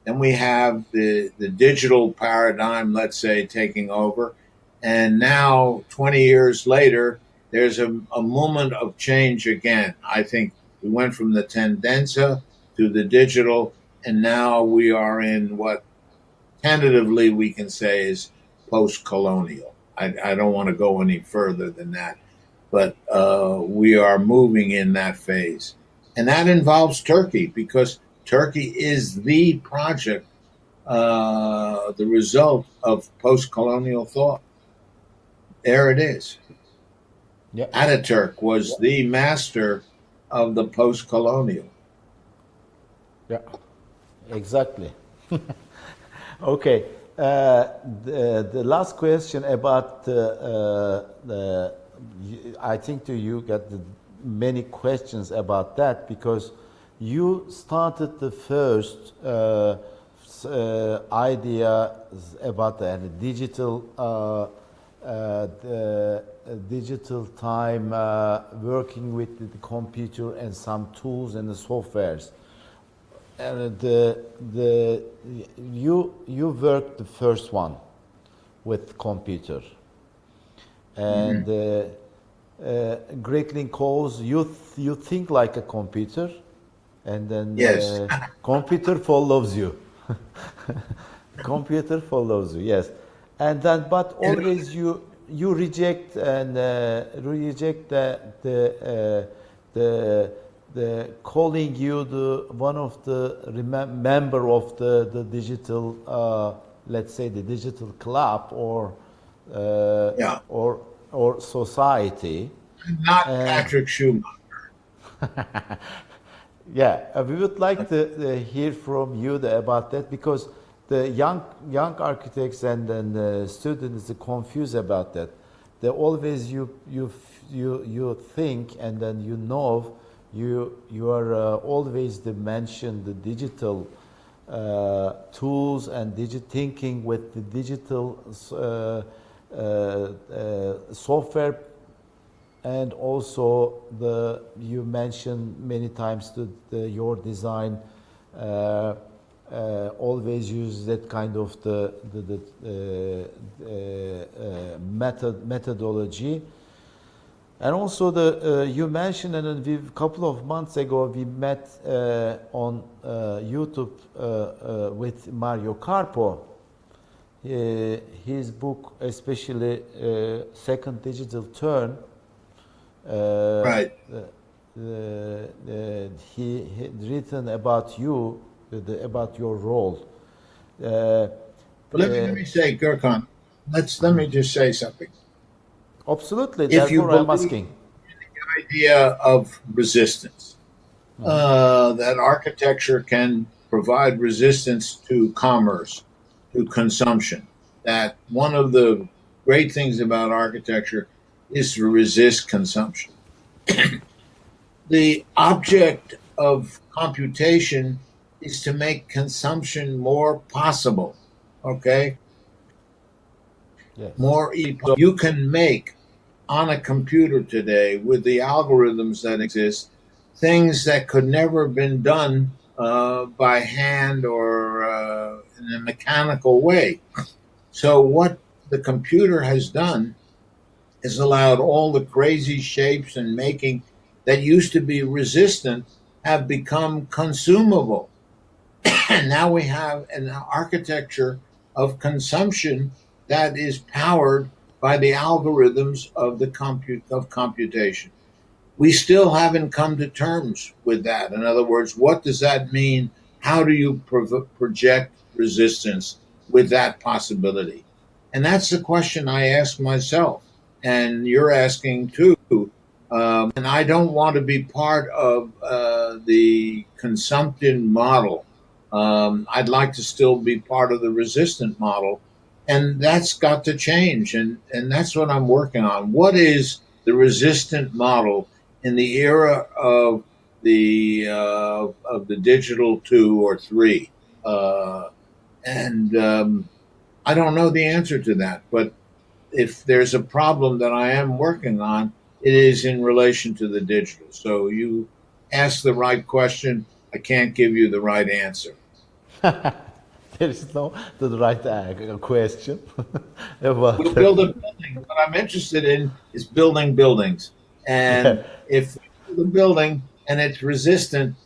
Then we have the digital paradigm, let's say, taking over. And now, 20 years later, there's a moment of change again. I think we went from the tendenza to the digital, and now we are in what tentatively we can say is post-colonial. I don't want to go any further than that, but we are moving in that phase. And that involves Turkey, because Turkey is the project, the result of post-colonial thought. There it is. Yeah. Ataturk was the master of the post-colonial. Yeah. Exactly. Okay. The last question about I think you got many questions about that, because you started the first idea about the digital time, working with the computer and some tools and the softwares. And you worked the first one with computer, and Greg calls you think like a computer, and then Yes. computer follows you. Computer follows you, yes, and then but always you reject and reject the calling you the one of the member of the digital, let's say the digital club or Yeah. or society. Not Patrick Schumacher. Yeah, we would like to hear from you about that, because the young architects and then students are confused about that. They always you think, and then you are always the mention the digital tools and thinking with the digital software, and also you mentioned many times your design always use that kind of the methodology. And also you mentioned, and a couple of months ago we met on YouTube with Mario Carpo. his book, especially Second Digital Turn, Right. he had written about you, about your role. Let me say, Gurkhan, let me just say something. Absolutely, If you therefore I'm believe asking. the idea of resistance, that architecture can provide resistance to commerce, to consumption, that one of the great things about architecture is to resist consumption. The object of computation is to make consumption more possible. Okay, Yes. more you can make on a computer today with the algorithms that exist things that could never have been done by hand or in a mechanical way. So what the computer has done is allowed all the crazy shapes and making that used to be resistant have become consumable. And now we have an architecture of consumption that is powered by the algorithms of the computation. We still haven't come to terms with that. In other words, what does that mean? How do you project resistance with that possibility? And that's the question I ask myself, and you're asking too. And I don't want to be part of the consumption model. I'd like to still be part of the resistant model, and that's got to change. And that's what I'm working on. What is the resistant model in the era of the digital 2 or 3? And I don't know the answer to that, but if there's a problem that I am working on, it is in relation to the digital. So you ask the right question. I can't give you the right answer. There is no the right question about We'll build a building. What I'm interested in is building buildings. yeah. And if we build a building and it's resistant,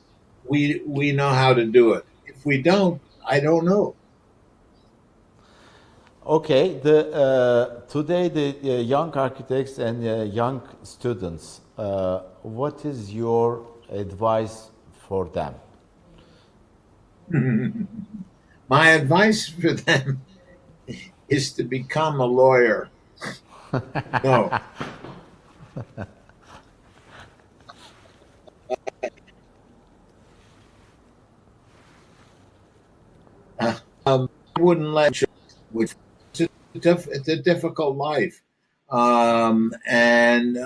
we know how to do it. If we don't, I don't know. Okay, today the young architects and young students, what is your advice for them? My advice for them is to become a lawyer. No. I wouldn't let you, which it's a difficult life. And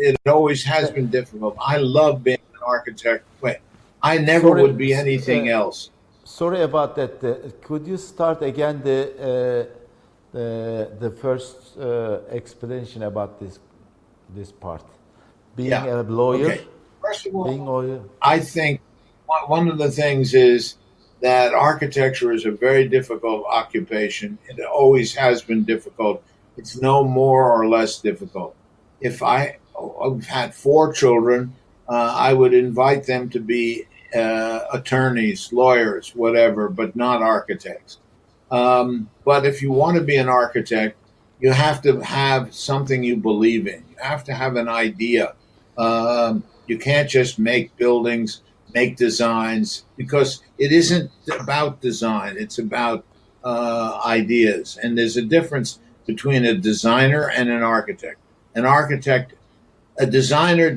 it always has been difficult. I love being an architect. Wait, I never Sorry, would be anything else. sorry about that. Could you start again the first explanation about this part? Being Yeah. a lawyer, Okay. First of being all, lawyer. I think one of the things is that architecture is a very difficult occupation. It always has been difficult. It's no more or less difficult. If I've had 4 children, I would invite them to be attorneys, lawyers, whatever, but not architects. But if you want to be an architect, you have to have something you believe in. You have to have an idea. You can't just make buildings, make designs, because it isn't about design. It's about ideas. And there's a difference between a designer and an architect. An architect, a designer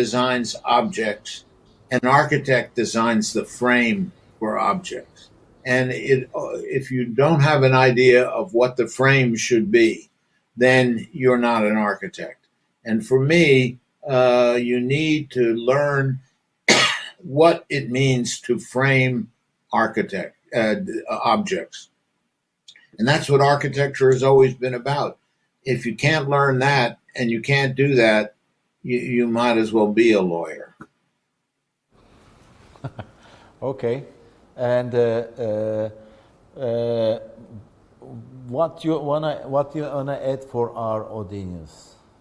designs objects. An architect designs the frame for objects. And if you don't have an idea of what the frame should be, then you're not an architect. And for me, you need to learn what it means to frame objects. And that's what architecture has always been about. If you can't learn that and you can't do that, you might as well be a lawyer. Okay, and what you wanna add for our audience?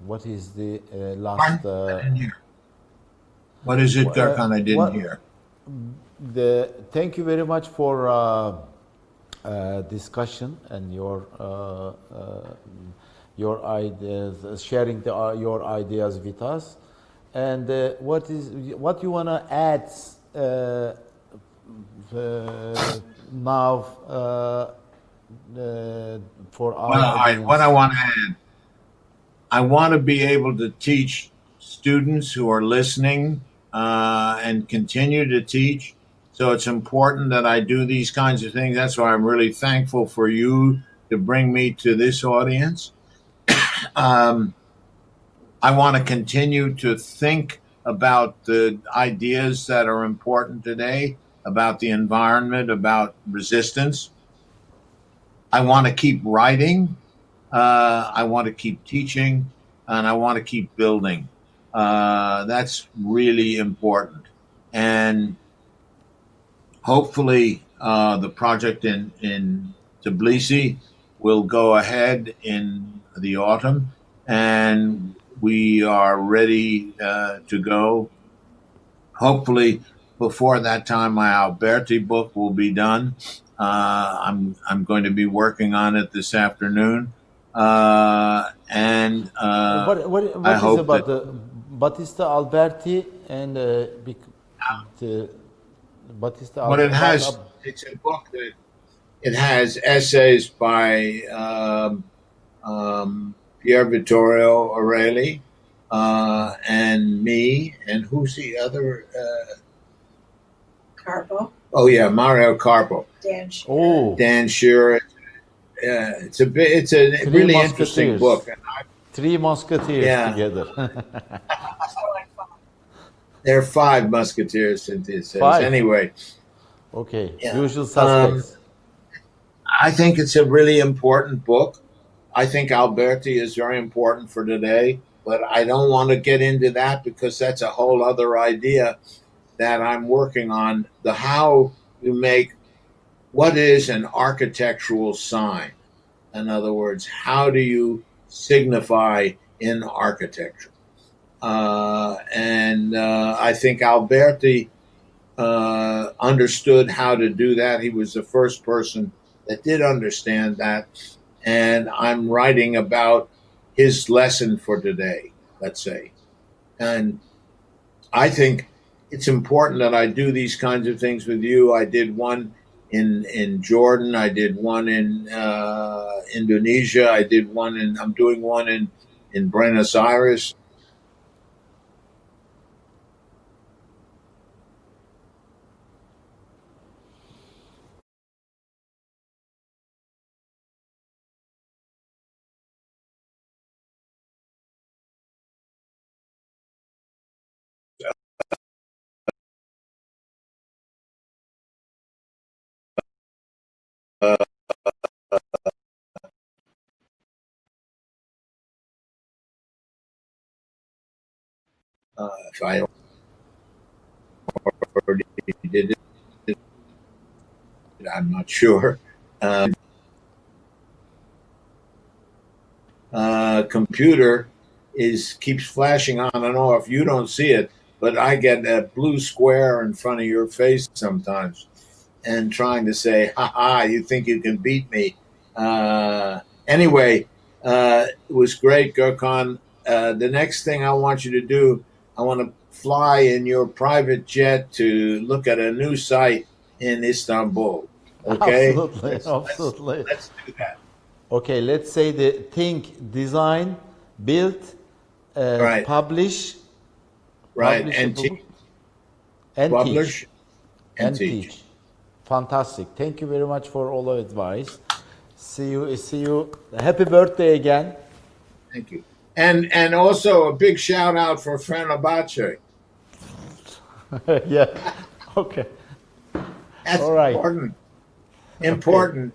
What is the last? I didn't hear. What is it, Gokhan? I didn't hear. Thank you very much for discussion and your ideas, sharing your ideas with us. And what you wanna add now for our audience? What I want to add, I want to be able to teach students who are listening and continue to teach. So it's important that I do these kinds of things. That's why I'm really thankful for you to bring me to this audience. I want to continue to think about the ideas that are important today, about the environment, about resistance. I want to keep writing. I want to keep teaching, and I want to keep building. That's really important. And hopefully the project in Tbilisi will go ahead in the autumn, and we are ready to go. Hopefully before that time, my Alberti book will be done. I'm going to be working on it this afternoon. What I is hope about that the Battista Alberti and the Battista what it has, it's a book that it has essays by Pier Vittorio Aureli and me, and who's the other? Carpo. Oh yeah, Mario Carpo. Dan Shearer. Oh, Dan Shearer. It's a Three really interesting Musketeers. book. Three Musketeers Yeah. together. I like fun. There are five musketeers, Cynthia says. Five. Anyway, Okay, Yeah. usual suspects. I think it's a really important book. I think Alberti is very important for today, but I don't want to get into that because that's a whole other idea that I'm working on. The how you make what is an architectural sign. In other words, how do you signify in architecture? I think Alberti understood how to do that. He was the first person that did understand that. And I'm writing about his lesson for today, let's say. And I think it's important that I do these kinds of things with you. I did one in Jordan. I did one in Indonesia. I'm doing one in Buenos Aires. If I already did it, I'm not sure. Computer keeps flashing on and off. You don't see it, but I get a blue square in front of your face sometimes, and trying to say, "Ha ha! You think you can beat me?" Anyway, it was great, Gokhan. The next thing I want you to do, I want to fly in your private jet to look at a new site in Istanbul. Okay, Absolutely, absolutely. Let's do that. Okay, let's say the think, design, build, Right. publish, Right, publish and a book, teach, and publish, teach. and teach. Fantastic. Thank you very much for all the advice. See you. Happy birthday again. Thank you. And also a big shout out for Fenerbahce. Yeah. Okay. That's All right. important. Important.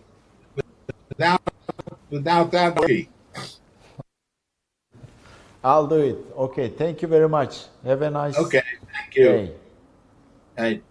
Without that, I'll do it. Okay. Thank you very much. Have a nice okay. Thank you. day. Hey.